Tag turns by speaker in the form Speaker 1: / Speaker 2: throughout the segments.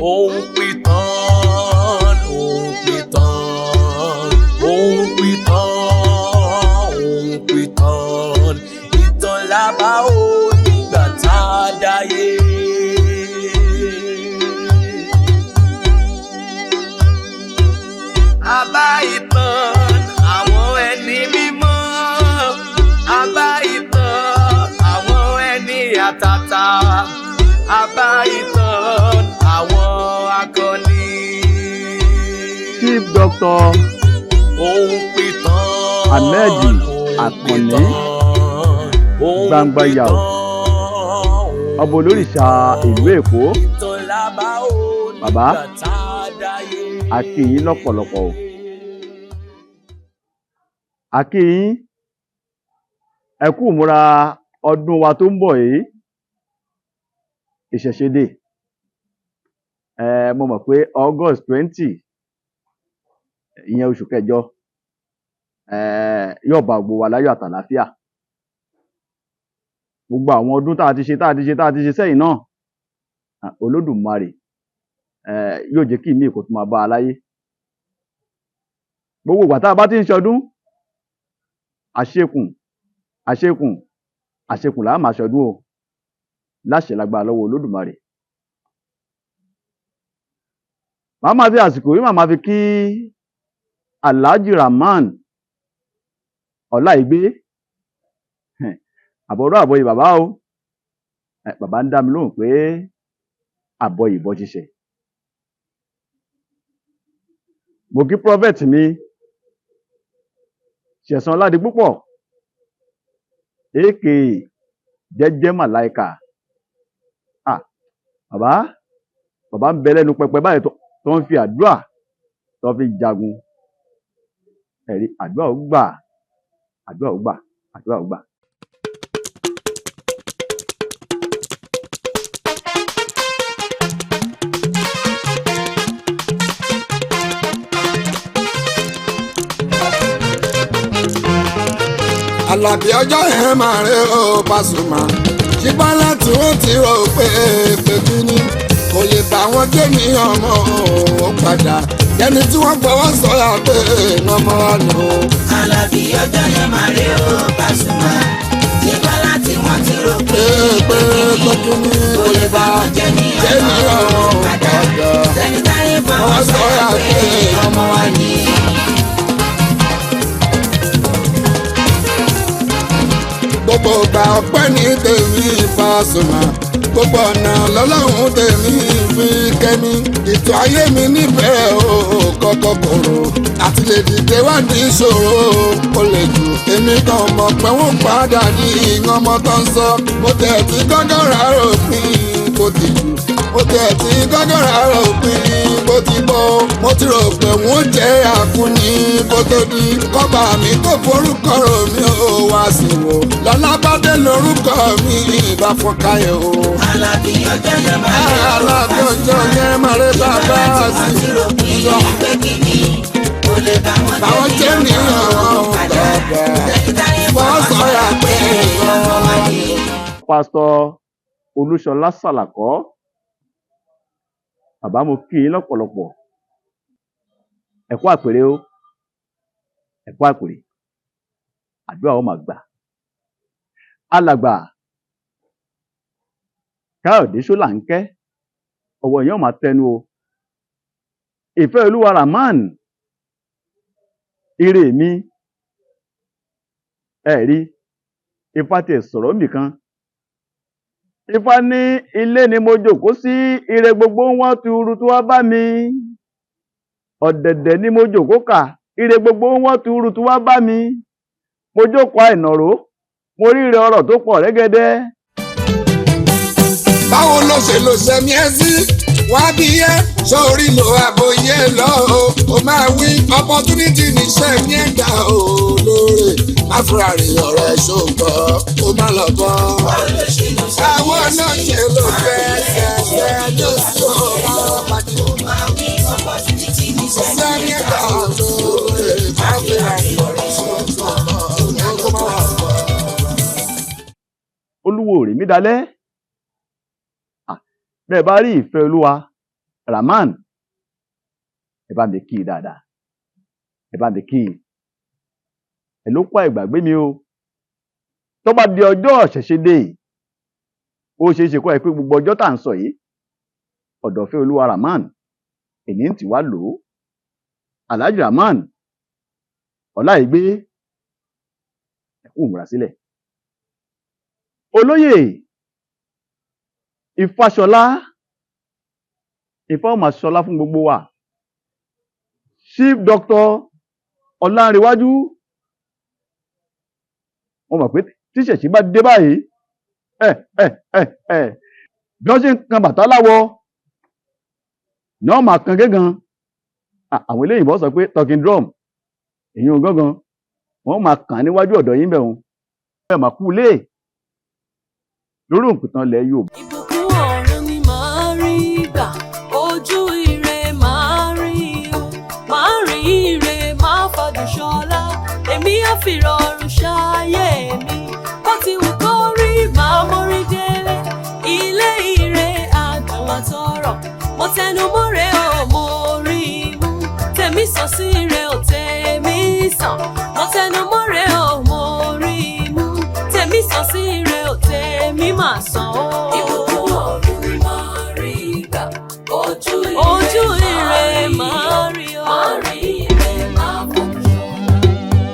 Speaker 1: Onpitan, Onpitan, Onpitan, Onpitan. Ìtàn làbá ó nígbà tá a dáyé. Àbá ìtàn àwọn ẹni mímọ́, àbá ìtàn àwọn ẹni àtàtà, àbá ìtàn àwọn akọni.
Speaker 2: Chief Doctor
Speaker 1: Onpitan,
Speaker 2: Ahmed Akànní Gbangbayao, ọba olórìṣà ìlú Èkó. Bàbá, a kí yín lọ́pọ̀lọpọ̀ o. A kí yín ẹ kú ìmúra ọdún wa tó ń bọ̀ yìí, Ìṣẹ̀ṣẹ̀dé. Mo mọ̀ pé August 20 ìyẹn oṣù kẹjọ yóò bá gbogbo wa láyọ̀ àtàlàáfíà. Gbogbo àwọn ọdún tá a ti ṣe sẹ́yìn náà, Olódùmarè yóò jẹ́ kí ìmí kó tún máa bá a láyé. Gbogbo ìgbà tá a bá ti ń ṣọdún, àṣekùn là á máa ṣọdún o, láṣẹ lágbára lọ́wọ́ Olódùmarè. Màá máa fi àsìkò yìí màá máa fi kí Alhaji Rahman Ọláìgbé, àbọ̀yè bàbá o. Bàbá ń dá mi lóhùn pé àbọ̀yè bọ́ ṣiṣẹ́. Mo kí prophet mi Ṣẹ̀san Ọládipúpọ̀ aka Jẹ́jẹ́ Màláíkà. Bàbá ń bẹ lẹ́nu pẹpẹ báyìí tó ń fi àdúrà tó fi jagun. Ẹ̀rí àdúrà ó gbà.
Speaker 3: Àlàbí ọjọ́ yẹn máa rí o Pasuma, ṣùgbọ́n láti wọ́n ti rò pé pẹ̀lú ni kò lè bá wọn gé ní ọmọ ò padà ẹni tí wọ́n gbọ́ wọ́n sọ̀rọ̀ pé ọmọ wa nù.
Speaker 4: Àlàbí ọjọ́ yẹn máa rí o Pasuma, ṣùgbọ́n láti wọ́n ti rò pé pẹ̀lú ni kò lè bá wọn gé ní ọmọ ò padà ẹni táyé bá wọn sọ̀rọ̀ pé ọmọ wa ní.
Speaker 3: Gbogbo ìgbà ọpẹ́ ní tèmi Pasuma, gbogbo ọ̀nà lọ́lọ́run tèmi fi kẹ́mi. Ètò ayé mi níbẹ̀rẹ̀ o kọ́kọ́ kòrò, àti lè dìde wá ní ìṣòro ó lè jù. Èmi kan mọ̀ pé wọ́n padà ní ìyàn ọmọ tó ń sọ. Mo tẹ̀ tí gọ́gọ́rà ròpin kò ti jù, mo tẹ̀ tí gọ́gọ́rà ròpin kò ti bọ́. Mo ti rò pé wọ́n jẹ́ àkúni kó tó di kọ́ba mi kó forúkọ rò mí ó wá sí wò. Lọ́lábádé lórúkọ mi ìbá fọ́nkáyọ̀ o.
Speaker 4: Àlàbí ọjọ́ yẹn máa rí o
Speaker 3: Àlàbí ọjọ́ yẹn máa rí bàbá sí
Speaker 4: ìjọ pé kí ni kò lè bá wọn
Speaker 3: jẹ́ ní ọ̀rọ̀
Speaker 4: padà ẹni táyé bá
Speaker 3: wọ́n
Speaker 4: wọn
Speaker 3: sọ̀rọ̀
Speaker 4: sọ̀rọ̀
Speaker 3: pé
Speaker 4: pé ọmọ wa ní.
Speaker 2: Pásítọ̀ Olúṣọlá Sàlàkọ́, bàbá mo kí yín lọ́pọ̀lọpọ̀. Ẹ kú àpèrè o, ẹ kú àpèrè. Àdúrà ó máa gbà. Alàgbà Káyọ̀dé Ṣóláńkẹ́, ọwọ́ yẹn ó máa tẹnu o. Ìfẹ́ Olúwa Rahman, ire mi, ẹ rí Ifá tiẹ̀ sọ̀rọ̀ nìkan. Ifá ní ilé ni mo jókòó sí, ire gbogbo wọn tuurutu wá bá mi. Ọ̀dẹ̀dẹ̀ ni mo jókòó kà, ire gbogbo wọn tuurutu wá bá mi. Mo jókòó àìnàró, mo ríre ọrọ̀ tó pọ̀ rẹ́gẹ́dẹ́.
Speaker 3: báwo ló ṣe mí ẹ sí wá bí yẹ sórí lo àbòyẹ lọ o máa wí opportunity níṣẹ́ ní ẹ̀dá o lóore máfúra rè ọ̀rọ̀ ẹ̀ ṣògbọ́ ó má lọ bọ́. báwo ló ṣe ló fẹ́ ṣẹ̀ṣẹ̀ ló sì ó bá pàdé níṣẹ́ ní ẹ̀dá o lóore máfúra rè ọ̀rọ̀ ẹ̀ ṣògbọ́ ó má lọ bọ́.
Speaker 2: Olúwo rè mí dalẹ́. Bẹ́ẹ̀ bá rí ìfẹ́ Olúwa Rahman ẹ bá mi kí i dáadáa, ẹ bá mi kí i, ẹ ló pa ìgbàgbé mi o. Tó bá di ọjọ́ ìṣẹ̀ṣe dé ó ṣeé ṣe kó ẹ pé gbogbo ọjọ́ tá à ń sọ yìí ọ̀dọ̀fẹ́ olúwa Rahman èní ń tì wá lò ó. Alhaji Rahman Ọláìgbé ẹ kú múra sílẹ̀. Olóyè Ifáṣọlá, Ifá ó máa ṣọlá fún gbogbo wa. Chief Doctor Ọlánrewájú, wọ́n mọ̀ pé tíṣẹ̀ṣe bá dé báyìí bí wọ́n ṣe ń kan bàtà láwọ ni wọ́n máa kan gángan. Àwọn eléyìnbó sọ pé talking drum, èyí ò gángan wọ́n máa kàn níwájú ọ̀dọ̀ yín bẹ̀ wọn. Ẹ máa kú lé lórí Onpitan ilẹ̀ Yorùbá.
Speaker 5: Ìbùkún ọ̀run ni màá rí gbà, ojú ire màá rí o, màá rí ire máa fọdún ṣọlá, èmi á fi rọrùn ṣayé mi, bó ti wù kó rí màá mórí délé, ilé ire àdùn àtọrọ, mo tẹnu mọ́re o mo rí mú, tèmi sàn sí ire ò tèmi sàn, mo tẹnu mọ́re o mo rí mú, tèmi sàn sí ire ò tèmi máa sàn o. Ìbùkún ọ̀run ni màá rí gbà, ojú ire màá rí o, màá rí ire máa fọdún ṣọlá.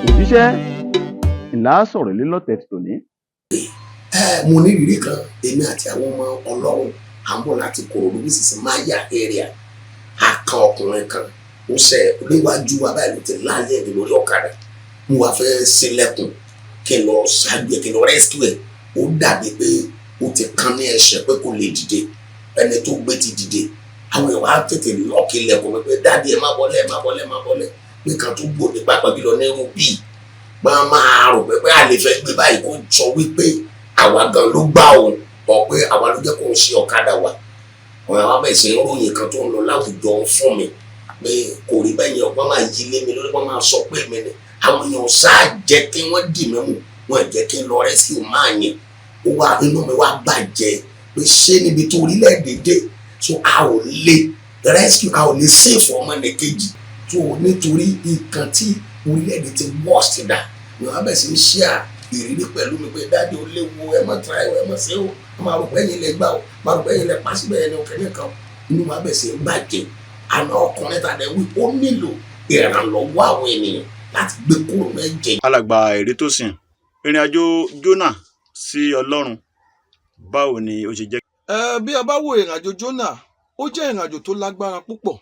Speaker 2: Òjíṣẹ́ ńlá sọ̀rọ̀ lé lọ́tẹ̀ tòní.
Speaker 3: Mo ní ìrírí kan, èmi àti àwọn ọmọ Ọlọ́run à ń bọ̀ láti Kòròdú ní sísè máyà area. A kan ọkùnrin kan ó ṣe níwájú wa báyìí ló ti láyé ẹni lórí ọ̀kadà. Mo wá fẹ́ sílẹ̀kùn kí n lọ ṣáájú ẹ̀ kí n lọ rescue ẹ̀. Ó dàbí pé ó ti kán ní ẹsẹ̀ pé kò lè dìde, ẹni tó gbé ti dìde. Àwọn èèyàn á tètè lọ́ọ̀kì ilẹ̀kùn pé dáàdi ẹ má bọ́lẹ̀ pé kan tó gbòde pápá bí lọ ní irú bíi máa rò pé a lè fẹ́ gbé báyìí kó sọ wípé àwa gan ló gbá òun ọ̀ pé àwa ló jẹ́ kó ń ṣe ọ̀kadà wa. Àwọn àwọn abẹ́ ìṣe ìròyìn kan tó ń lọ láwùjọ fún mi pé kò rí bẹ́ẹ̀ yẹn ọ̀pọ̀ máa yí lé mi lórí wọ́n máa sọ pé mi ni àwọn èèyàn sáà jẹ́ kí wọ́n dì mí mú wọn jẹ́ kí n lọ rescue máa yẹn. Ó wá inú mi wá bàjẹ́ pé ṣé níbi tó orílẹ̀-èdè dé so a ò lè rescue, a ò lè save ọmọnìkejì tó nítorí nǹkan tí orílẹ̀-èdè ti worst dà ni wọ́n bẹ̀ sí ń ṣe ìrírí pẹ̀lú mi pé dáàdi ó léwu ẹ má try ẹ má ṣe ó máa rò pé ẹ̀yin lẹ gbà ó máa rò pé ẹ̀yin lẹ pa síbẹ̀ ẹni ọ̀kẹ́ nìkan inú wa bẹ̀ sí ń bàjẹ́. Àná ọkùnrin tàdé wí ó nílò ìrànlọ́wọ́ àwọn ènìyàn láti gbé kúrò mẹ́jẹ.
Speaker 6: Alàgbà Èrètósìn, ìrìn àjò Jónà sí Ọlọ́run báwo ni ó ṣe jẹ́?
Speaker 7: Bí a bá wo ìrìn àjò Jónà, ó jẹ́ ìrìn àjò tó lágbára púpọ̀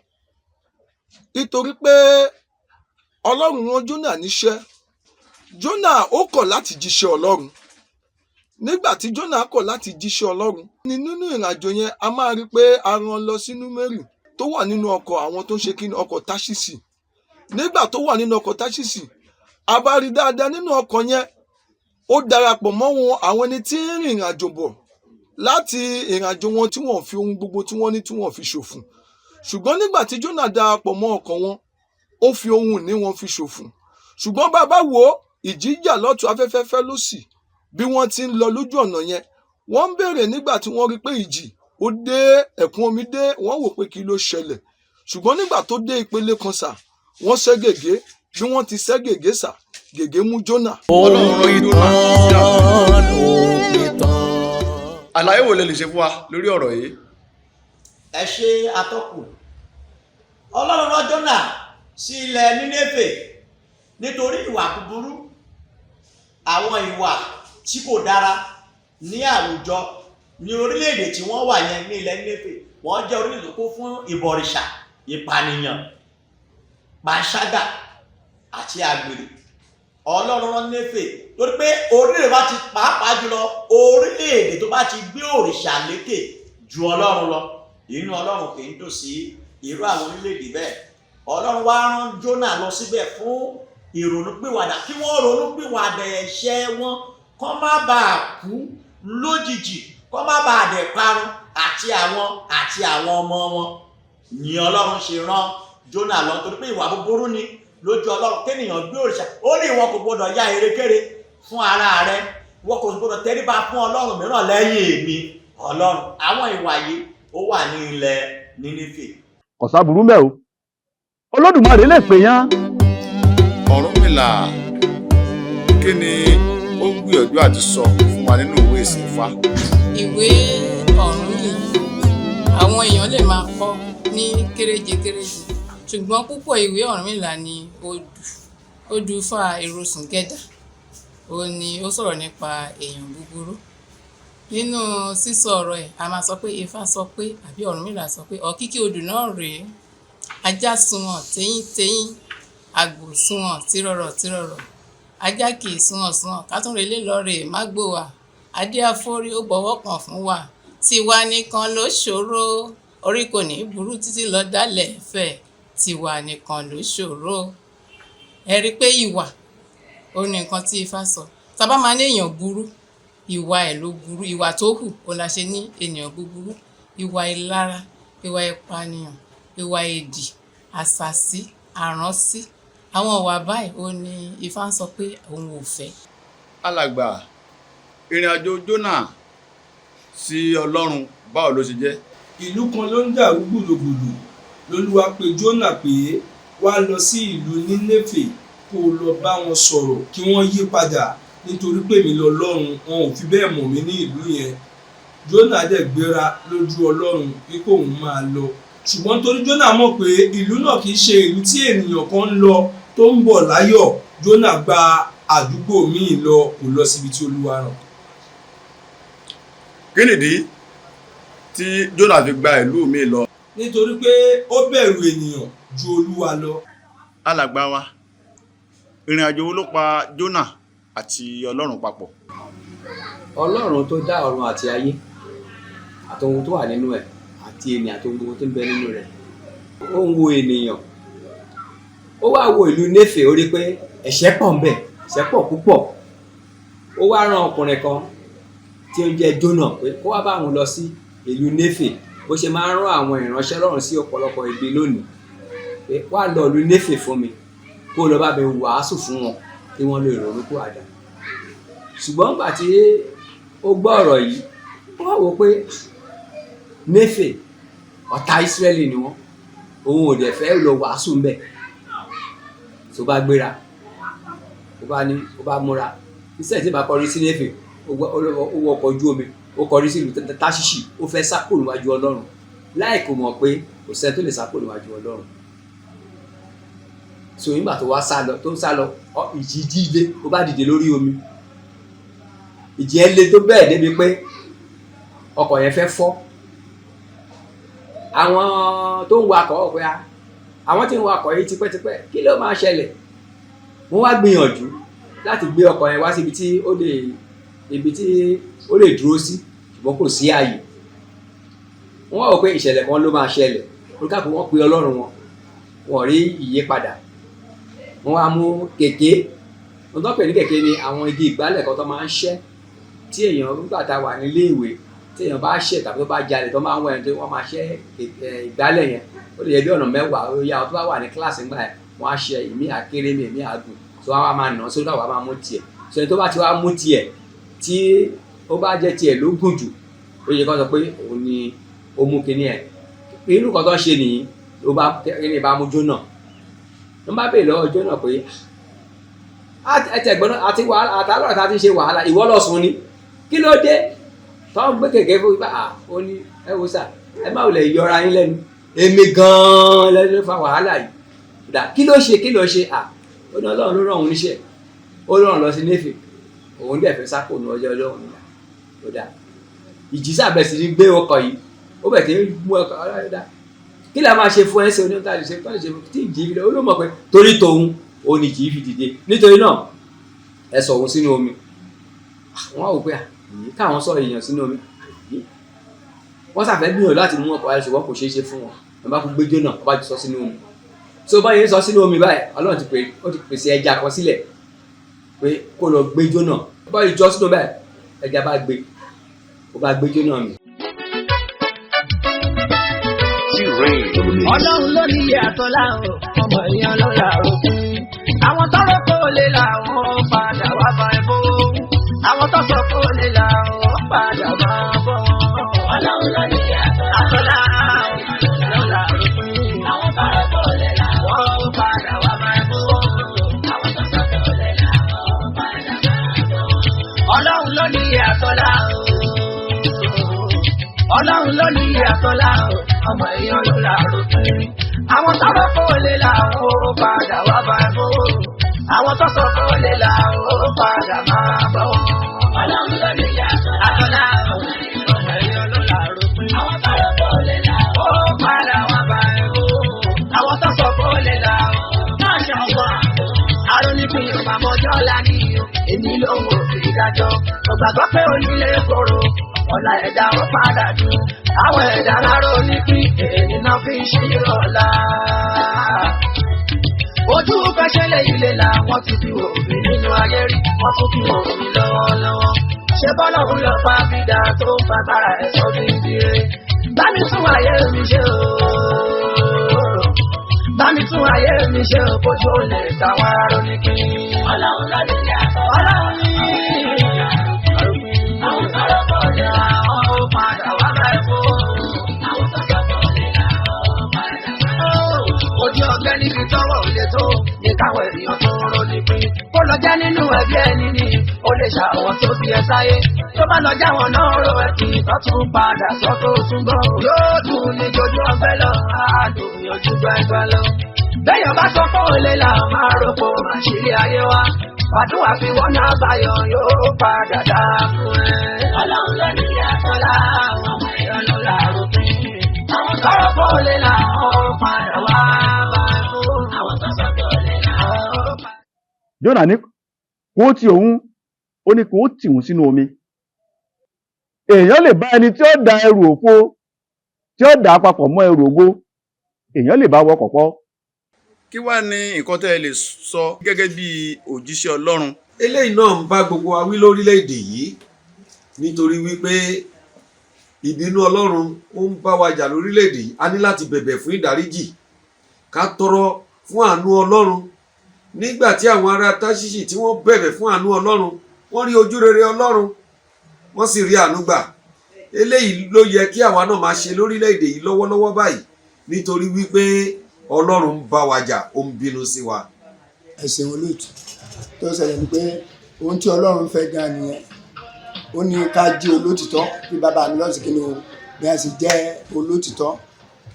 Speaker 7: nítorí pé Ọlọ́run rán Jónà níṣẹ́. Jónà ó kọ̀ láti jíṣẹ́ Ọlọ́run. Nígbà tí Jónà kọ̀ láti jíṣẹ́ Ọlọ́run, nínú ìrìn àjò yẹn a máa rí pé a rán lọ sí Númérì tó wà nínú ọkọ̀ àwọn tó ń ṣe kí ni ọkọ̀ Táṣísì. Nígbà tó wà nínú ọkọ̀ Táṣísì, a bá rí dáadáa nínú ọkọ̀ yẹn ó darapọ̀ mọ́ wọn àwọn ẹni tí ń rìnrìn àjò bọ̀ láti ìrìn àjò wọn tí wọ́n fi ohun gbogbo tí wọ́n ní tí wọ́n fi ṣòfò. Ṣùgbọ́n nígbà tí Jónà darapọ̀ mọ́ ọkọ̀ wọn, ó fi ohun ìní wọn fi ṣòfò. Ṣùgbọ́n bàbá wo ìjì jà lọ́tùn afẹ́fẹ́ fẹ́ lósì bí wọ́n ti ń lọ lójú ọ̀nà yẹn. Wọ́n ń béèrè nígbà tí wọ́n rí pé ìjì ó dé, ẹ̀kún omi dé, wọ́n wò pé kí ló ṣẹlẹ̀. Ṣùgbọ́n nígbà tó dé ìpele kan sà, wọ́n ṣẹ́ gègé, bí wọ́n ti ṣẹ́ gègé sà, gègé mú Jónà.
Speaker 6: Àlàyé wo lẹ lè ṣe fún wa lórí ọ̀rọ̀ yìí?
Speaker 8: Ẹ ṣe atọ́kùn. Ọlọ́run rán Jónà sí ilẹ̀ Nínéfè nítorí ìwà búburú, àwọn ìwà tí kò dára ní àwùjọ ní orílẹ̀-èdè tí wọ́n wà yẹn ní ilẹ̀ Nínéfè. Wọ́n jẹ́ orílẹ̀-èdè tó kún fún ìbọ̀rìṣà, ìpànìyàn, panṣágà àti àgbèrè. Ọlọ́run rán Nínéfè torí pé orílẹ̀-èdè bá ti pàápàá jùlọ orílẹ̀-èdè tó bá ti gbé òrìṣà lékè ju Ọlọ́run lọ, inú Ọlọ́run kì í dùn sí irú àwọn orílẹ̀-èdè bẹ́ẹ̀. Ọlọ́run wá rán Jónà lọ síbẹ̀ fún ìrònúpìwàdà, kí wọ́n ronúpìwàdà ẹ̀ṣẹ̀ wọn kó má bàa kú lójijì, kó má bàa dẹ̀ parun àti àwọn ọmọ wọn. Ni Ọlọ́run ṣe rán Jónà lọ torí pé ìwà búburú ni lójú Ọlọ́run kéèyàn gbé òrìṣà. Ó ní ìwọ kò gbọdọ̀ ya erékéré fún ara rẹ, ìwọ kò gbọdọ̀ tẹríba fún Ọlọ́run mìíràn lẹ́yìn èmi Ọlọ́run. Àwọn ìwà yìí ó wà ní ilẹ̀ Nínéfè.
Speaker 2: kò sáburú mẹ́ o Olódùmarè lè pè yán.
Speaker 6: Ọ̀rúnmìlà, kí ni ó ń gbìyànjú àti sọ fún wa nínú ìwé ìsìn Ifá?
Speaker 9: Ìwé Ọ̀rúnmìlà àwọn èèyàn lè máa kọ ní kéréje ṣùgbọ́n púpọ̀ ìwé Ọ̀rúnmìlà ni odù Ifá ìrosùn gẹ́dà. Ó ní ó sọ̀rọ̀ nípa èèyàn búburú. Nínú sísọ ọ̀rọ̀ ẹ̀ a máa sọ pé Ifá sọ pé àbí Ọ̀rúnmìlà sọ pé ọ̀kíkí odù náà rèé, ajá sunwọ̀n téyín àgbò sunwọ̀n tírọ̀rọ̀ ajá kì í sunwọ̀n kátúnrelé lọ́ọ̀rẹ́ má gbò wá adé afórí ó bọ̀wọ́ kàn fún wa tiwa nìkan ló ṣòro orí kò ní burú títí lọ dálẹ̀ fẹ̀ tiwa nìkan ló ṣòro. Ẹ rí i pé ìwà ó ní nǹkan tí Ifá sọ. Tá bá máa ní èèyàn burú ìwà ẹ̀ ló burú, ìwà tó hù ó la ṣe ní ènìyàn búburú. Ìwà ìlara, ìwà ìpànìyàn, ìwà èdì, àṣàsí, àránsí, àwọn ìwà báyìí ó ní Ifá ń sọ pé òun ò fẹ́.
Speaker 6: Alàgbà, ìrìn àjò Jónà sí Ọlọ́run báwo ló ṣe jẹ́?
Speaker 7: Ìlú kan ló ń dàrú gbùdùgbùdù lolúwa pè Jónà pé wá lọ sí ìlú Nínéfè kó lọ bá wọn sọ̀rọ̀ kí wọ́n yí padà nítorí pé mi lọ́lọ́run, wọn ò fi bẹ́ẹ̀ mọ̀ mí ní ìlú yẹn. Jónà dẹ̀ gbéra lójú Ọlọ́run pé kóun máa lọ, ṣùgbọ́n torí Jónà mọ̀ pé ìlú náà kì í ṣe ìlú tí ènìyàn kan ń lọ tó ń bọ̀ láyọ̀, Jónà gba àdúgbò míì lọ, kò lọ síbi tí Olúwa rán.
Speaker 6: Kí nìdí tí Jónà fi gba ìlú míì lọ?
Speaker 7: Nítorí pé ó bẹ̀rù ènìyàn ju Olúwa lọ.
Speaker 6: Alàgbà wa, ìrìn àjò wo ló pa Jónà àti Ọlọ́run papọ̀?
Speaker 10: Ọlọ́run tó dá ọ̀run àti ayé àtòhun tó wà nínú ẹ̀ àti ènìyàn àtòhun gbogbo tó ń bẹ nínú rẹ̀, ó ń wo ènìyàn. Ó wá wo ìlú Néfè, ó rí pé ẹ̀ṣẹ̀ pọ̀ ń bẹ, ẹ̀ṣẹ̀ pọ̀ púpọ̀. Ó wá rán ọkùnrin kan tí ó ń jẹ́ Jónà pé kó wá bá òun lọ sí ìlú Néfè bó ṣe máa ń rán àwọn ìránṣẹ́ Ọlọ́run sí ọ̀pọ̀lọpọ̀ ibi lónìí, pé wá lọ ìlú Néfè fún mi kó lọ bá mi wàásù fún wọn kí wọ́n lè ronú kó àdá. Ṣùgbọ́n nígbà tí ó gbọ́ ọ̀rọ̀ yìí, ó wá wò pé Néfè ọ̀tá Ísírẹ́lì ni wọ́n, òun ò dẹ̀ fẹ́ lọ wàásù ń bẹ̀. Tó bá gbéra, ó bá múra, iṣẹ́ tí bá kọrí sí Néfè, ó wọ ọkọ̀ ojú omi, ó kọrí sí ìlú Táṣíṣì, ó fẹ́ sá kúrò níwájú Ọlọ́run, láì kò mọ̀ pé kò sẹ́ni tó lè sá kúrò níwájú Ọlọ́run. So nígbà tó wá tó ń sá lọ, ìjì dìde, ó bá dìde lórí omi. Ìjì ẹ̀ le tó bẹ́ẹ̀ débi pé ọkọ̀ yẹn fẹ́ fọ́. Àwọn tó ń wakọ̀ ọ̀pẹ́ àwọn tí ń wakọ̀ yìí tipẹ́tipẹ́, kí ló máa ṣẹlẹ̀? Wọ́n wá gbìyànjú láti gbé ọkọ̀ yẹn wá síbi tí ó lè dúró sí, ṣùgbọ́n kò sí ààyè. Wọ́n wá wò pé ìṣẹ̀lẹ̀ kan ló máa ṣẹlẹ̀, olùkàkùn wọn pe Ọlọ́run wọn, wọ́n rí ìyípadà. Wọ́n wá mú kèké, wọ́n tó pè ní kèké ni àwọn igi ìgbálẹ̀ kan tó máa ń ṣẹ́ tí èèyàn nígbà tá a wà nílé ìwé, tí èèyàn bá ṣẹ̀ tàbí tó bá jalè tó máa ń wọ ẹni tó wọ́n máa ṣẹ́ ìgbálẹ̀ yẹn, ó lè yẹ bí ọ̀nà 10 ó yá ọ tó bá wà ní kíláàsì ńgbà yẹn, wọ́n á ṣe ìmí àkéré mi ìmí àgùn, tó wá máa nà sódà wá máa mú tiẹ̀. So ẹni tó bá ti wá mú tiẹ̀ tí ó bá jẹ́ tiẹ̀ ló gùn jù, ó yẹ kó sọ pé òun ni ó mú kinní ẹ̀. Irú kan tó ń ṣe nìyí ló bá kíní bá mú Jónà. Wọ́n bá bèèrè lọ́wọ́ Jónà pé ẹtẹ̀gbọ́n àti wàhálà àtàlọ́ àti àti ṣe wàhálà ìwọ lọ sùn ni, kí ló dé? Tó ń gbé kèké fún ibà, ó ní ẹ wo sà, ẹ má wulẹ̀ yọra yín lẹ́nu, èmi gan-an lẹ́nu fa wàhálà yìí. Kí ló ṣe? Ó ní Ọlọ́run ló rán òun níṣẹ́, ó rán lọ sí Néfè, òun dẹ̀ fẹ́ sápò ní ọjọ́ Ọlọ́run nígbà tó dáa. Ìjì sábẹ̀ sí ní gbé ọkọ̀ yìí, ó bẹ̀ tí ń mú ọkọ̀ ọlọ́run dáa. Kí la máa ṣe fún ẹsẹ̀ oníta lè ṣe tí ìjì fi lọ? Ó ló mọ̀ pé torí tòun òun ni ìjì fi dìde, nítorí náà ẹ sọ òun sínú omi. Wọ́n wò pé káwọn sọ èèyàn sínú omi, wọ́n sàfẹ́ gbìyànjú láti mú ọkọ̀ ayé ṣùgbọ́n kò ṣeé ṣe fún wọn. Wọ́n bá kú gbé Jónà, wọ́n bá ti sọ sínú omi. So báyìí ń sọ sínú omi báyìí, Ọlọ́run ti pèsè ẹja kan sílẹ̀ pé kó lọ gbé Jónà. Báyìí jọ sínú báyìí, ẹja bá gbé, ó bá gbé Jónà mi.
Speaker 4: Ọlọ́run ló ní ìyàtọ̀ láwọn ọmọ èèyàn ló làrò fún. Àwọn tọrọ kò lè làwọn padà wá bá ẹ bó. Àwọn tó sọ kò lè làwọn padà wá bọ̀. Ọlọ́run ló ní ìyàtọ̀ láwọn.
Speaker 11: àtọ́lá o ọmọ èèyàn ló làárọ̀ pín. Àwọn tọ́rọ̀ kó lè là ó padà wá bá ẹ bó. Àwọn tọ́sọ̀ kó lè là ó padà máa bọ̀. Ọlọ́run ló ní àtọ́lá o ọmọ èèyàn ló làárọ̀ pín. Àwọn tọ́rọ̀ kó lè là ó padà wá bá ẹ bó. Àwọn tọ́sọ̀ kó lè là ó máa ṣàwọ̀. Arónípin yóò máa mọjọ́ ọ̀la ní o, èmi ló ń wò fi dájọ́. Mo gbàgbọ́ pé onílé koro, ọ̀la ẹ̀dá ó padà dùn. Àwọn ẹ̀dá rárá onípin, èyí náà fi ń ṣe ọ̀la. Ojú fẹsẹ̀lẹ̀ ilé làwọn ti fi wò mí nínú ayé rí, wọ́n tún fi wò mí lọ́wọ́lọ́wọ́. Ṣé bọ́lá òun lọ pa bídà tó ń fagbára ẹ̀ sọ bí ń dire? Bá mi tún ayé mi ṣe o. Bá mi tún ayé mi ṣe o, kójú ò lè táwọn ará ní kí. Ọlọ́run lọ́dún ní àtọ́. Ọlọ́run ní àwọn sọ̀rọ̀ kò lè ra ọ́ padà wá bá ẹ̀ fún. Àwọn sọ̀rọ̀ kò lè ra ọ́ padà wá. Ojú ọgbẹ́ níbi tọ́wọ́ ò lè tó ní káwọn ènìyàn tó ń ronú pín. Kó lọ jẹ́ nínú ẹbí ẹni ní ó lè ṣàwọn tó bí ẹ sáyé. Tó bá lọ já wọn náà ro ẹ̀kí tó tún padà sọ tó tún gbọ́. Yóò dùn ní jojú ọgbẹ́ lọ, á dùn ní ojú gbẹ́gbẹ́ lọ. Bẹ́yàn bá sọ fún olè là máa rògbò àṣírí ayé wa. Fàdúrà fi wọ́n náà báyọ̀ yóò padà dá fún ẹ. Ọlọ́run ló ní àtọ́lá àwọn ọmọ èèyàn ló làárò pín. Àwọn sọ̀rọ̀ fún olè là ó padà wá bá fún. Àwọn tó sọ fún olè là ó padà.
Speaker 2: Jónà ní kó tì òun, ó ní kó tì òun sínú omi. Èèyàn lè bá ẹni tí ó da ẹrù òfo, tí ó dà papọ̀ mọ́ ẹrù ògo, èèyàn lè bá wọkọ̀ pọ̀.
Speaker 6: Kí wá ní nǹkan tẹ́ ẹ lè sọ gẹ́gẹ́ bí òjíṣẹ́ Ọlọ́run?
Speaker 12: Eléyìí náà ń bá gbogbo wa wí lórílẹ̀‐èdè yìí nítorí wípé ìbínú Ọlọ́run ó ń bá wa jà lórílẹ̀‐èdè yìí. A ní láti bẹ̀bẹ̀ fún ìdáríjì, ká tọrọ fún àánú Ọlọ́run. Nígbà tí àwọn ará Táṣíṣì tí wọ́n bẹ̀bẹ̀ fún àánú Ọlọ́run, wọ́n rí ojú rere Ọlọ́run, wọ́n sì rí àánú gbà. Eléyìí ló yẹ kí àwa náà máa ṣe lórílẹ̀‐èdè yìí lọ́wọ́lọ́wọ́ báyìí nítorí wípé Ọlọ́run ń bá wa jà, ó ń bínú sí wa.
Speaker 13: Ẹ̀sìn olóòtú tó ṣẹlẹ̀ ni pé ohun tí Ọlọ́run fẹ́ gan nìyẹn. Ó ní ká jí olótìtọ́ bí bàbá mi lọ́sìn kí ni o bí a sì jẹ́ olótìtọ́.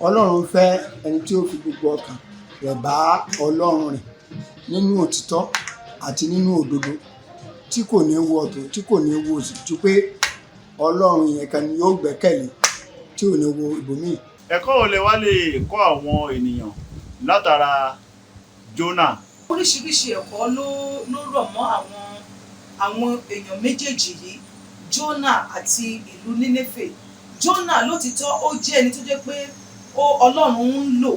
Speaker 13: Ọlọ́run fẹ́ ẹni tí ó fi gbogbo ọkàn rẹ̀ bá Ọlọ́run rìn nínú òtítọ́ àti nínú òdodo tí kò ní wo ọ̀tún tí kò ní wo òsì ju pé Ọlọ́run yẹn kan ni yóò gbẹ́kẹ̀lé tí ò ní wo ibòmíì.
Speaker 6: Ẹ̀kọ́ wo lẹ wá lè kọ́ àwọn ènìyàn látara Jónà?
Speaker 14: Oríṣiríṣi ẹ̀kọ́ ló rọ̀ mọ́ àwọn èèyàn méjèèjì yìí, Jónà àti ìlú Nínéfè. Jónà lótìtọ́ ó jẹ́ ẹni tó jẹ́ pé Ọlọ́run ń lò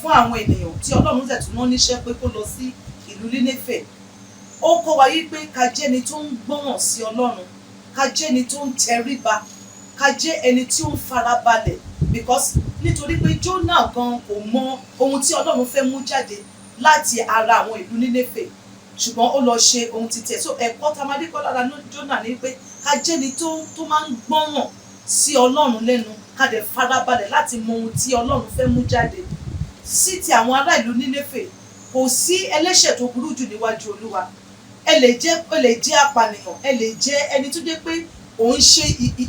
Speaker 14: fún àwọn ènìyàn tí Ọlọ́run tẹ̀ tún rán níṣẹ́ pé kó lọ sí ìlú Nínéfè. Ó kọ́ wa yí pé ká jẹ́ ẹni tó ń gbọ́ràn sí Ọlọ́run, ká jẹ́ ẹni tó ń tẹríba, ká jẹ́ ẹni tí ó ń farabalẹ̀, because nítorí pé Jónà gan kò mọ ohun tí Ọlọ́run fẹ́ mú jáde láti ara àwọn ìlú Nínéfè, ṣùgbọ́n ó lọ ṣe ohun ti tẹ̀. So ẹ̀kọ́ tá a máa dé kọ́ lára Jónà ni pé ká jẹ́ ẹni tó máa ń gbọ́ràn sí Ọlọ́run lẹ́nu, ká dẹ̀ farabalẹ̀ láti mọ ohun tí Ọlọ́run fẹ́ mú jáde. Sí ti àwọn ará ìlú Nínéfè, kò sí ẹlẹ́ṣẹ̀ tó burú jù níwájú Olúwa. Ẹ lè jẹ́ apànìyàn, ẹ lè jẹ́ ẹni tó jẹ́ pé òun ṣe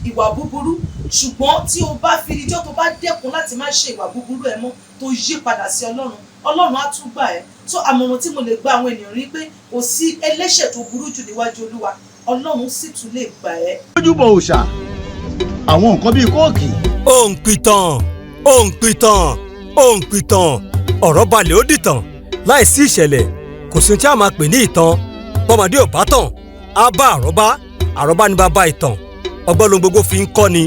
Speaker 14: ìwà búburú, ṣùgbọ́n tí o bá fi ijọ́ tó bá dẹ́kun láti má ṣe ìwà búburú ẹ mọ́, tó yí padà sí Ọlọ́run, Ọlọ́run á tún gbà ẹ́. So àmọ̀ràn tí mo lè gba àwọn ènìyàn rí pé kò sí ẹlẹ́ṣẹ̀ tó burú jù níwájú Olúwa, Ọlọ́run sì tún lè gbà ẹ́.
Speaker 2: Lójúbọ òòṣà, àwọn nǹkan bíi kóòkì.
Speaker 15: Onpitan, Onpitan, Onpitan, ọ̀rọ̀ balẹ̀ ó dìtàn láìsí ìṣẹ̀lẹ̀, kò sí tí a máa pè ní ìtàn. Bọ́mọdé ò bá tàn, á bá àrọ́bá, àrọ́bá ní bàbá ìtàn. Ọgbọ́n ló gbogbo fi ń kọ́ ni.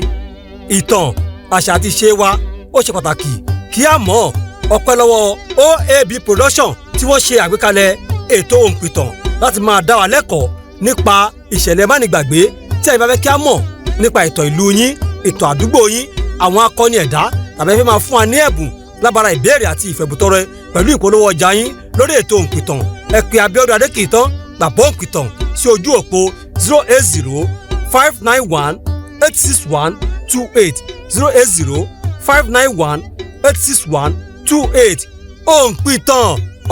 Speaker 15: Ìtàn, àṣà àti ìṣe wa ó ṣe pàtàkì kí a mọ̀. Ọpẹ́ lọ́wọ́ OAB production tí wọ́n ṣe àgbékalẹ̀ ètò Onpitan láti máa dá wa lẹ́kọ̀ọ́ nípa ìṣẹ̀lẹ̀ mánigbàgbé tí ẹ̀yin bá fẹ́ kí a mọ̀ nípa ìtàn ìlú yín, ìtàn àdúgbò yín, àwọn akọni ẹ̀dá tàbí ẹ fẹ́ máa fún wa ní ẹ̀bùn lábára ìbéèrè àti ìfẹ̀bùtọrẹ pẹ̀lú ìpolówó ọjà yín lórí ètò Onpitan. Ẹ pè Abíọ́dún Adékìtán bàbá Onpitan sí ojú òpó 080-591-86128 080-591-86128. Onpitan,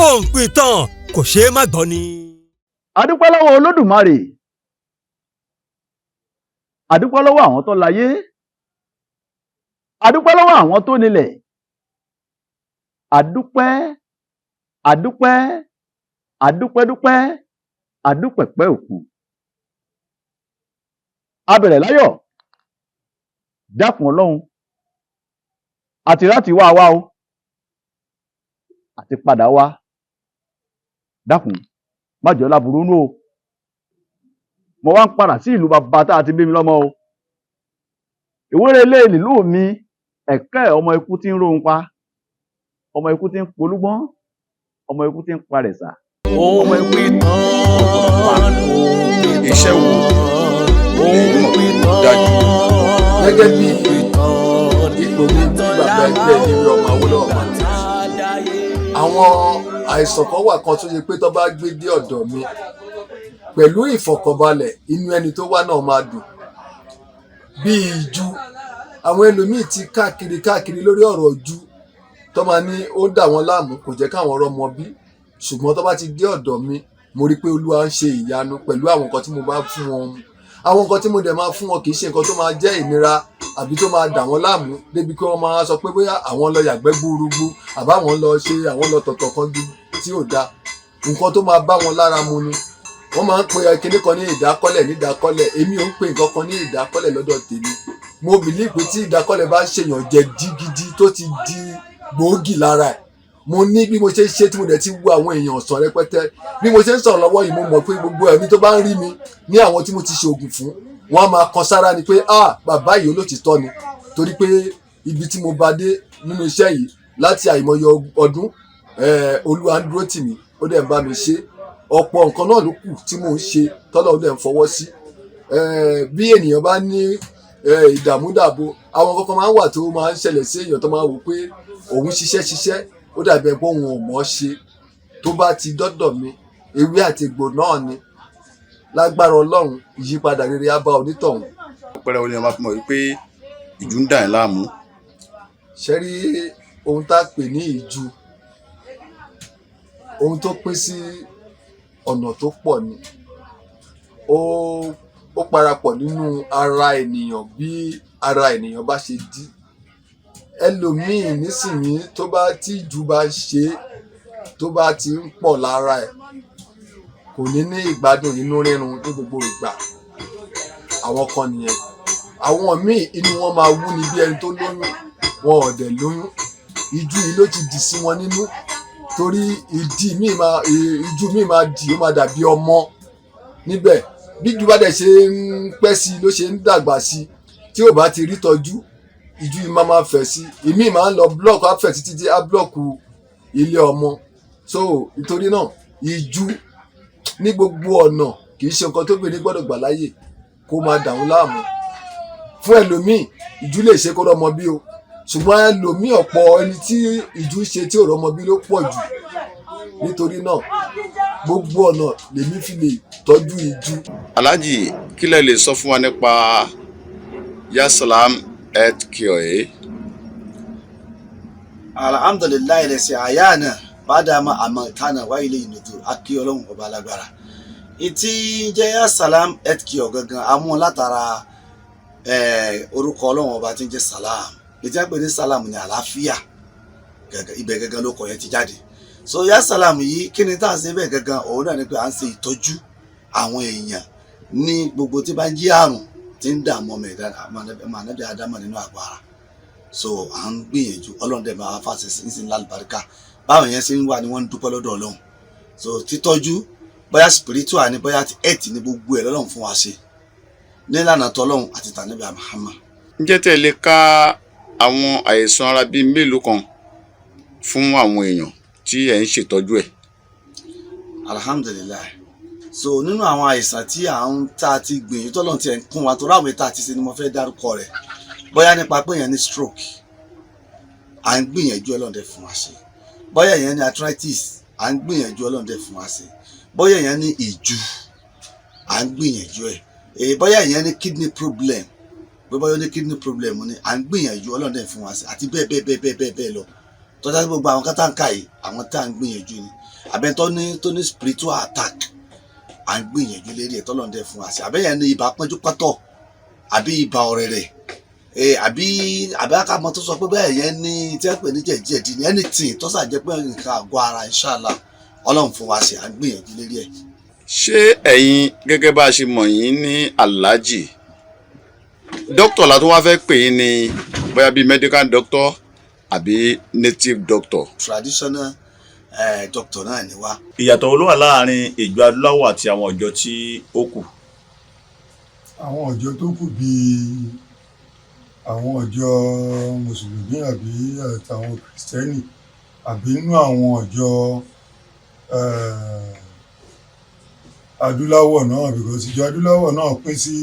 Speaker 15: Onpitan, kò ṣeé má gbọ́ ni.
Speaker 2: Adúpẹ́ lọ́wọ́ Olódùmarè, adúpẹ́ lọ́wọ́ àwọn tó láyé, adúpẹ́ lọ́wọ́ àwọn tó nílẹ̀ adúpẹ́ adúpẹ́ adúpẹ́dúpẹ́ adúpẹ̀pẹ́ òkun abẹ̀rẹ̀ láyọ̀ dákun ọlọ́run àti láti wá wá o àti padà wá dákun má jẹ́ láburú nù o mo wá ń padà sí ìlú bàbá tá a ti bí mi lọ́mọ o ìwúrẹ ilé ìlú mi ẹ̀kẹ́ ọmọ ikú tí ń rohun pa ọmọ ikú tí ń polúgbọ́n ọmọ ikú tí ń parẹ̀sà ọmọ ikú
Speaker 12: iṣẹ́ wo dájú
Speaker 3: gẹ́gẹ́ bí ipò mi tí bàbá ẹgbẹ́ ìrírí ọmọ Awólọ́wọ̀ máa ti ṣe. Àwọn àìsàn kan wà kan tó yẹ pé tó bá gbé dé ọ̀dọ̀ mi pẹ̀lú ìfọ̀kànbalẹ̀ inú ẹni tó wá náà máa dùn. Bí ìju, àwọn ẹlòmíì ti káàkiri lórí ọ̀rọ̀ ìju tó máa ní ó dà wọ́n láàmú kò jẹ́ káwọn rọ́mọ bí, ṣùgbọ́n tó bá ti dé ọ̀dọ̀ mi mo rí pé Olúwa ń ṣe ìyanu pẹ̀lú àwọn nǹkan tí mo bá fún wọn mu. Àwọn nǹkan tí mo dẹ̀ máa fún wọn kì í ṣe nǹkan tó máa jẹ́ ìnira àbí tó máa dà wọ́n láàmú débi kí wọ́n máa sọ pé bóyá àwọn lọ yàgbẹ́ gbúrúgbú àbáwọn lọ ṣe àwọn lọ tọ̀tọ̀ kan tí ò da. Nǹkan tó máa bá wọn lára mu ni. Wọ́n máa ń pe kinní kan ní ìdákọ́lẹ̀ èmi ò ń pe nǹkan kan ní ìdákọ́lẹ̀ lọ́dọ̀ tèmi. Mo bìlí pé tí ìdákọ́lẹ̀ bá ṣèyàn jẹ gidi tó ti di gbòógì lára ẹ̀, mo ní bí mo ṣe ń ṣe tí mo dẹ̀ ti wo àwọn èèyàn sàn rẹpẹtẹ bí mo ṣe ń sọ̀rọ̀ lọ́wọ́ yìí mo mọ̀ pé gbogbo ẹ̀mí tó bá ń rí mi ní àwọn tí mo ti ṣe oògùn fún wọn á máa kan sára ni pé bàbá yìí olótìtọ́ ni torí pé ibi tí mo bá dé nínú iṣẹ́ yìí láti àìmọye ọdún Olúwa ń dúró tì mí ó dẹ̀ ń bá mi ṣe ọ̀pọ̀ nǹkan náà ló kù tí mò ń ṣe tọ́lọ́ dẹ̀ ń fọwọ́ sí bí ènìyàn bá ní ìdààmúdàbò àwọn kankan máa ń wà tó máa ń ṣẹlẹ̀ sí èèyàn tó máa wò pé òun ṣiṣẹ́ ó dàbí ẹ̀ pé òun ò mọ̀ ọ́ ṣe tó bá ti dọ́dọ̀ mi ewé àti egbò náà ni lágbára Ọlọ́run ìyípadà rere á bá onítọ̀hún.
Speaker 6: àpẹẹrẹ wo ni wọn máa fi mọ̀ wípé ìjú ń dà ẹ́ láàmú.
Speaker 3: ṣe rí ohun tá a pè ní ìju ohun tó pín sí ọ̀nà tó pọ̀ ni ó parapọ̀ nínú ara ènìyàn bí ara ènìyàn bá ṣe dí ẹlòmíì nísìnyí tó bá tí ìju bá ṣe tó bá ti ń pọ̀ lára ẹ̀ kò ní ìgbádùn inú rírun ní gbogbo ìgbà àwọn kan nìyẹn àwọn míì inú wọn máa wú ni bí ẹni tó lóyún wọn ò dẹ̀ lóyún ìju yìí ló ti dì sí wọn nínú torí ìju míì máa dì ó máa dàbí ọmọ níbẹ̀ bí ìju bá dẹ̀ ṣe ń pẹ́ sí ló ṣe ń dàgbà sí tí ò bá ti rí tọ́jú ìju yìí máa fẹ̀ sí ìmíì máa ń lọ búlọ̀kù á fẹ̀ títí á búlọ̀kù ilé ọmọ so nítorí náà ìju ní gbogbo ọ̀nà kì í ṣe nǹkan tó bìnrin gbọ́dọ̀ gbà láyè kó máa dà wọ́n láàmú fún ẹlòmíì ìju lè ṣe kó rọ́mọ bí o ṣùgbọ́n ẹlòmíì ọ̀pọ̀ ẹni tí ìju ṣe tí ò rọ́mọ bí ló pọ̀ jù nítorí náà gbogbo ọ̀nà lèmi fi lè tọ́jú ìju.
Speaker 6: Alhaji kí lẹ lè sọ fún wa nípa Yasalam health care.
Speaker 16: alhamdulilayi lẹsẹ àyànà bàdàmà àmọ̀tánà wáyé lè nùdù akí ọlọ́run ọba alágbára ìtì jẹ́ Yasalam health care gangan amú látara orúkọ ọlọ́run ọba tí ń jẹ́ salam ìtì àpè ní salam ní àlàáfíà ibẹ̀ gangan ló kọ yẹn ti jáde so Yasalam yìí kí ni tá à ń ṣe bẹ́ẹ̀ gangan òun náà ni pé à ń ṣe ìtọ́jú àwọn èèyàn ní gbogbo tí bá ń jí àrùn tí ń dààmú ọmọ ẹ̀dá àmàlẹ́bí àdámọ̀ nínú àgọ́ ara so à ń gbìyànjú ọlọ́run dẹ̀ máa fàṣẹ sí lálùbáríkà báwọn yẹn ṣe ń wà ní wọ́n ń dúpẹ́ lọ́dọ̀ ọlọ́run so títọ́jú bóyá spiritual ni bóyá ti health ni gbogbo ẹ̀ lọ́lọ́run fún wa ṣe nílànà tọ́lọ́run àti tànẹ́bí Muhammad.
Speaker 6: ǹjẹ́ tẹ́ lè ka àwọn àìsàn ara bíi mélòó kan fún àwọn èèyàn tí ẹ̀ ń ṣètọ́jú ẹ̀.
Speaker 16: alhamdulilayi so nínú àwọn àìsàn tí tá a ti gbìyànjú tọ́lọ́run ti ẹ̀ ń kún wa tó ráwé tá a ti ṣe ni mo fẹ́ dárúkọ rẹ̀ bóyá nípa pé èèyàn ní stroke à ń gbìyànjú ọlọ́dẹ fún wa ṣe bóyá èèyàn ní arthritis à ń gbìyànjú ọlọ́dẹ fún wa ṣe bóyá èèyàn ní ìju à ń gbìyànjú ẹ̀ bóyá èèyàn ní kidney problem bóyá ní kidney problem ni à ń gbìyànjú ọlọ́dẹ fún wa ṣe àti bẹ́ẹ̀ lọ tọ́jà sí gbogbo àwọn kátàǹkà yìí àwọn tá à ń gbìyànjú ni àbẹ́ tó ní spiritual attack à ń gbìyànjú lérí ẹ̀ tọ́lọ́dẹ fún wa ṣe àbẹ́yẹn ní ibà pọ́njú pátọ̀ àbí ibà ọ̀rẹ̀rẹ̀ àbí akámọ tó sọ pé bẹ́ẹ̀ yẹn ní tí wọ́n pè ní jẹ̀díjẹ̀dí ní anything tó ṣàjẹ́ pé nǹkan àgọ́ ara inshallah ọlọ́run fún wa ṣe à ń gbìyànjú lérí ẹ̀.
Speaker 6: ṣé ẹ̀yin gẹ́gẹ́ bá a ṣe mọ̀ yín ní aláàjì dókítà la tó wá fẹ́ pè yín ní bóyá bíi medical doctor àbí native doctor.
Speaker 16: traditional doctor náà ni wá.
Speaker 17: ìyàtọ̀ wo ló wà láàrin ìjọ adúláwọ̀ àti àwọn ọjọ́ tí ó kù?
Speaker 18: àwọn ọjọ́ tó kù bíi àwọn ọjọ́ mùsùlùmí àbí àtàwọn kìrìsìtẹ́nì àbí nínú àwọn ọjọ́ adúláwọ̀ náà because ìjọ adúláwọ̀ náà pín sí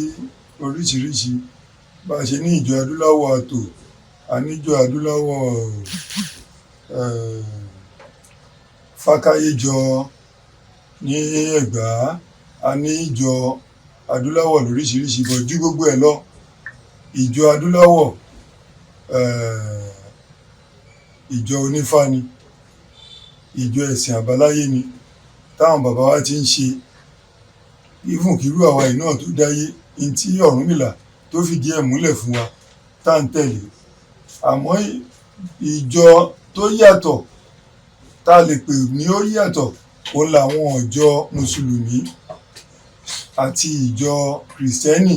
Speaker 18: oríṣiríṣi bá a ṣe ní ìjọ adúláwọ̀ àtò àníjọ adúláwọ̀ fákáyéjọ ní Ẹ̀gbá a ní ìjọ adúláwọ̀ lóríṣiríṣi bọ̀ ju gbogbo ẹ̀ lọ ìjọ adúláwọ̀ ìjọ onífá ni ìjọ ẹ̀sìn àbáláyé ni táwọn bàbá wa ti ń ṣe ìfún kírú àwa yìí náà tó dáyé ní tí Ọ̀rúnmìlà tó fìdí ẹ̀ múlẹ̀ fún wa tá à ń tẹ̀lé àmọ́ ìjọ tó yàtọ̀ tá a lè pè ní ó yàtọ̀ òun làwọn ọjọ́ mùsùlùmí àti ìjọ kìrìsìtẹ́nì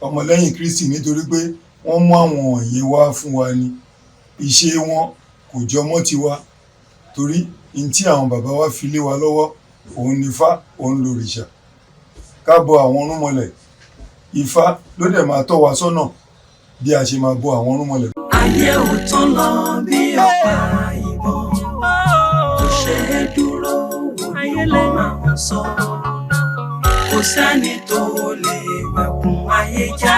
Speaker 18: ọmọlẹ́yìn Kristi nítorí pé wọ́n mú àwọn wọ̀nyẹn wá fún wa ni ìṣe wọn kò jọ mọ́ tiwa torí ní tí àwọn bàbá wa fi lé wa lọ́wọ́ òun ni Ifá òun lòrìṣà ká bọ àwọn ọ̀rúnmọlẹ̀ Ifá ló dẹ̀ máa tọ́ wa sọ́nà bí a ṣe máa bọ àwọn ọ̀rúnmọlẹ̀.
Speaker 11: ayé ò tán lọ bí ọ̀pá ìbọn kò ṣe é dúró wò ni wọ́n máa ń sọ kò sẹ́ni tó lè wẹ̀kùn ayé já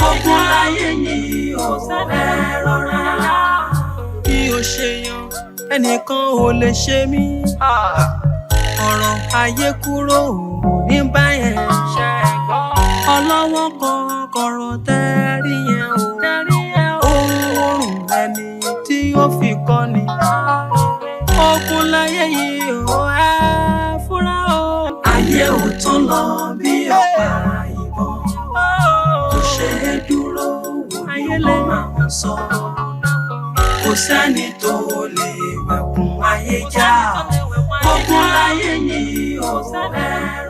Speaker 11: ogun láyé yìí ò ẹ rọra.
Speaker 19: bí o ṣe yan ẹnìkan ò lè ṣe mí ọ̀rọ̀ ayé kúrò ní báyẹn ọlọ́wọ́ kọ̀ọ̀kọ̀rọ̀ tẹ́rí yẹn o oorun ẹni tí ó fi kọ́ ni ogun láyé yìí ò ẹ fúnra o.
Speaker 11: ayé ò tán lọ bí ọ̀pá ìbọn kò ṣe é dúró wò ni wọ́n máa ń sọ kò sẹ́ni tó lè wẹ̀kùn ayé já ogun láyé yìí ò ẹ